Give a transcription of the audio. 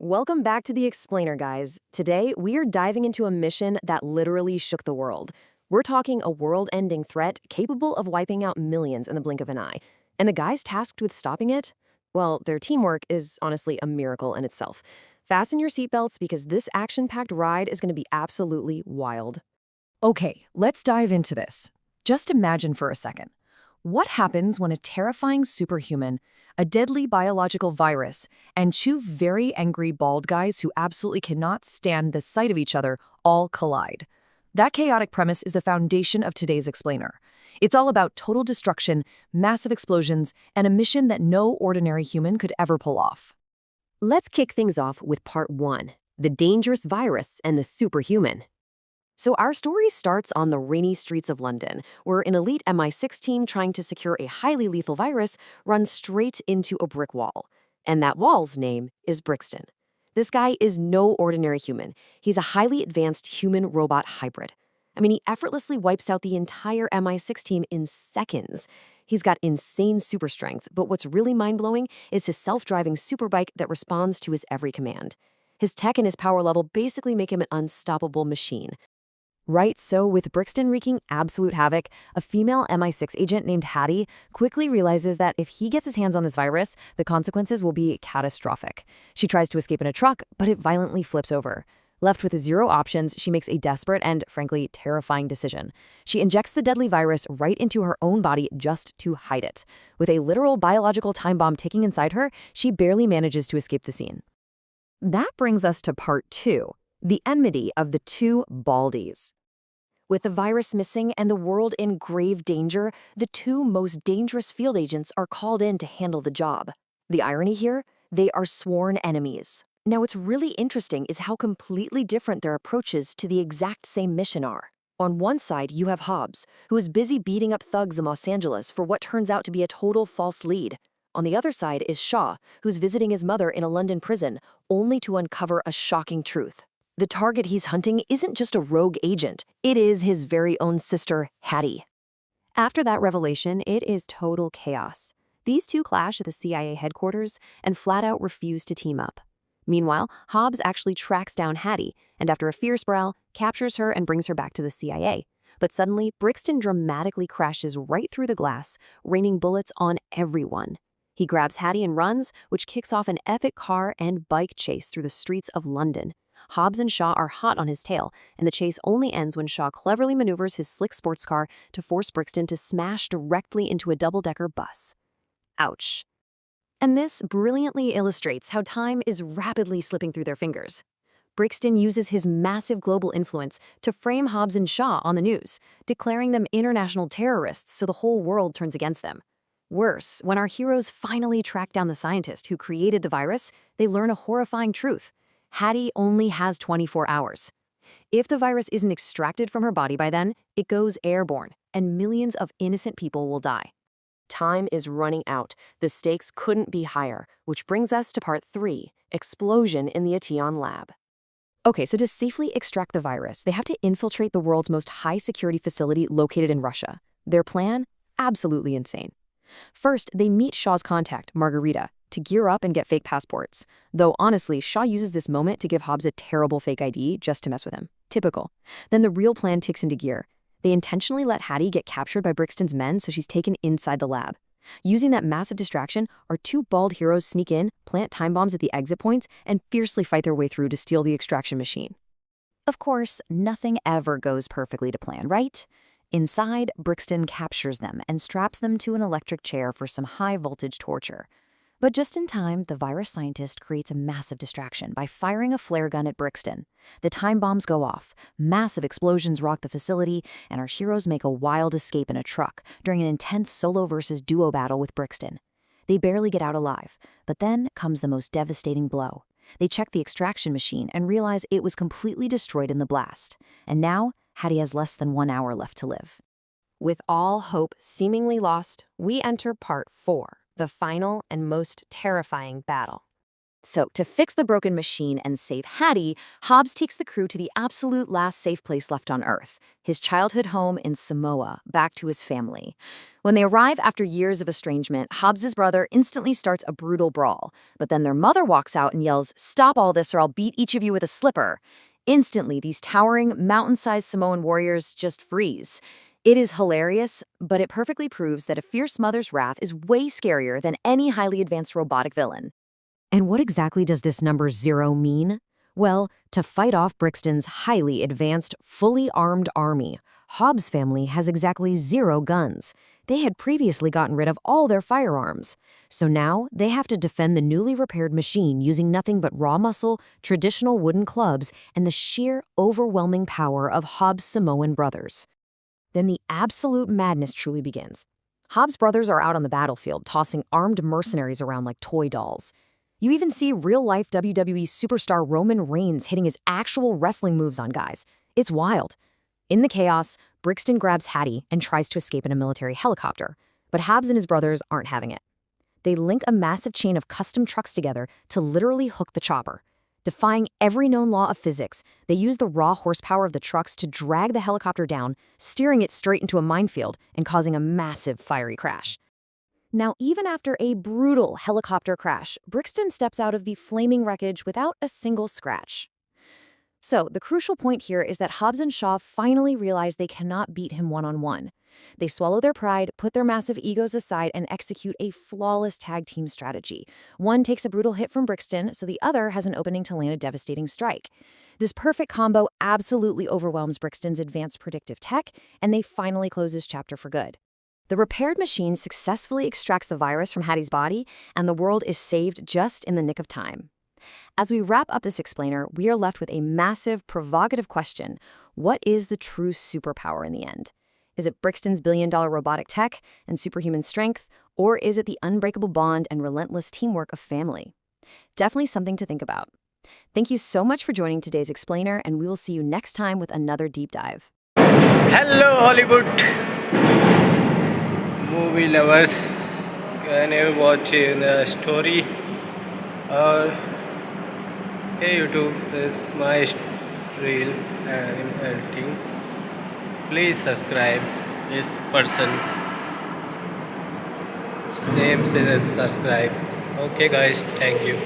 Welcome back to The Explainer, guys. Today, we are diving into a mission that literally shook the world. We're talking a world-ending threat capable of wiping out millions in the blink of an eye. And the guys tasked with stopping it? Well, their teamwork is honestly a miracle in itself. Fasten your seatbelts because this action-packed ride is going to be absolutely wild. Okay, let's dive into this. Just imagine for a second. What happens when a terrifying superhuman, a deadly biological virus, and two very angry bald guys who absolutely cannot stand the sight of each other all collide? That chaotic premise is the foundation of today's explainer. It's all about total destruction, massive explosions, and a mission that no ordinary human could ever pull off. Let's kick things off with part 1, the dangerous virus and the superhuman. So our story starts on the rainy streets of London, where an elite MI6 team trying to secure a highly lethal virus runs straight into a brick wall. And that wall's name is Brixton. This guy is no ordinary human. He's a highly advanced human-robot hybrid. I mean, he effortlessly wipes out the entire MI6 team in seconds. He's got insane super strength, but what's really mind-blowing is his self-driving superbike that responds to his every command. His tech and his power level basically make him an unstoppable machine. Right, so with Brixton wreaking absolute havoc, a female MI6 agent named Hattie quickly realizes that if he gets his hands on this virus, the consequences will be catastrophic. She tries to escape in a truck, but it violently flips over. Left with zero options, she makes a desperate and, frankly, terrifying decision. She injects the deadly virus right into her own body just to hide it. With a literal biological time bomb ticking inside her, she barely manages to escape the scene. That brings us to part 2. The enmity of the two baldies. With the virus missing and the world in grave danger, the two most dangerous field agents are called in to handle the job. The irony here? They are sworn enemies. Now, what's really interesting is how completely different their approaches to the exact same mission are. On one side, you have Hobbs, who is busy beating up thugs in Los Angeles for what turns out to be a total false lead. On the other side is Shaw, who's visiting his mother in a London prison, only to uncover a shocking truth. The target he's hunting isn't just a rogue agent, it is his very own sister, Hattie. After that revelation, it is total chaos. These two clash at the CIA headquarters and flat out refuse to team up. Meanwhile, Hobbs actually tracks down Hattie, and after a fierce brawl, captures her and brings her back to the CIA. But suddenly, Brixton dramatically crashes right through the glass, raining bullets on everyone. He grabs Hattie and runs, which kicks off an epic car and bike chase through the streets of London. Hobbs and Shaw are hot on his tail, and the chase only ends when Shaw cleverly maneuvers his slick sports car to force Brixton to smash directly into a double-decker bus. Ouch. And this brilliantly illustrates how time is rapidly slipping through their fingers. Brixton uses his massive global influence to frame Hobbs and Shaw on the news, declaring them international terrorists so the whole world turns against them. Worse, when our heroes finally track down the scientist who created the virus, they learn a horrifying truth. Hattie only has 24 hours. If the virus isn't extracted from her body by then, it goes airborne, and millions of innocent people will die. Time is running out. The stakes couldn't be higher, which brings us to part 3, explosion in the Octane lab. Okay, so to safely extract the virus, they have to infiltrate the world's most high-security facility located in Russia. Their plan? Absolutely insane. First, they meet Shaw's contact, Margarita, to gear up and get fake passports. Though honestly, Shaw uses this moment to give Hobbs a terrible fake ID just to mess with him. Typical. Then the real plan kicks into gear. They intentionally let Hattie get captured by Brixton's men so she's taken inside the lab. Using that massive distraction, our two bald heroes sneak in, plant time bombs at the exit points, and fiercely fight their way through to steal the extraction machine. Of course, nothing ever goes perfectly to plan, right? Inside, Brixton captures them and straps them to an electric chair for some high-voltage torture. But just in time, the virus scientist creates a massive distraction by firing a flare gun at Brixton. The time bombs go off, massive explosions rock the facility, and our heroes make a wild escape in a truck during an intense solo versus duo battle with Brixton. They barely get out alive, but then comes the most devastating blow. They check the extraction machine and realize it was completely destroyed in the blast. And now, Hattie has less than 1 hour left to live. With all hope seemingly lost, we enter part 4. The final and most terrifying battle. So, to fix the broken machine and save Hattie, Hobbs takes the crew to the absolute last safe place left on Earth, his childhood home in Samoa, back to his family. When they arrive after years of estrangement, Hobbs's brother instantly starts a brutal brawl. But then their mother walks out and yells, "Stop all this or I'll beat each of you with a slipper." Instantly, these towering, mountain-sized Samoan warriors just freeze. It is hilarious, but it perfectly proves that a fierce mother's wrath is way scarier than any highly advanced robotic villain. And what exactly does this number 0 mean? Well, to fight off Brixton's highly advanced, fully armed army, Hobbs' family has exactly 0 guns. They had previously gotten rid of all their firearms. So now they have to defend the newly repaired machine using nothing but raw muscle, traditional wooden clubs, and the sheer, overwhelming power of Hobbs' Samoan brothers. Then the absolute madness truly begins. Hobbs' brothers are out on the battlefield, tossing armed mercenaries around like toy dolls. You even see real-life WWE superstar Roman Reigns hitting his actual wrestling moves on guys. It's wild. In the chaos, Brixton grabs Hattie and tries to escape in a military helicopter, but Hobbs and his brothers aren't having it. They link a massive chain of custom trucks together to literally hook the chopper. Defying every known law of physics, they use the raw horsepower of the trucks to drag the helicopter down, steering it straight into a minefield and causing a massive fiery crash. Now, even after a brutal helicopter crash, Brixton steps out of the flaming wreckage without a single scratch. So, the crucial point here is that Hobbs and Shaw finally realize they cannot beat him one-on-one. They swallow their pride, put their massive egos aside, and execute a flawless tag team strategy. One takes a brutal hit from Brixton, so the other has an opening to land a devastating strike. This perfect combo absolutely overwhelms Brixton's advanced predictive tech, and they finally close this chapter for good. The repaired machine successfully extracts the virus from Hattie's body, and the world is saved just in the nick of time. As we wrap up this explainer, we are left with a massive, provocative question. What is the true superpower in the end? Is it Brixton's billion-dollar robotic tech and superhuman strength, or is it the unbreakable bond and relentless teamwork of family? Definitely something to think about. Thank you so much for joining today's explainer, and we will see you next time with another deep dive. Hello Hollywood movie lovers, can you watch a story? Or hey YouTube, this is my reel I'm editing. Please subscribe. This person, his name says subscribe. Okay guys, thank you.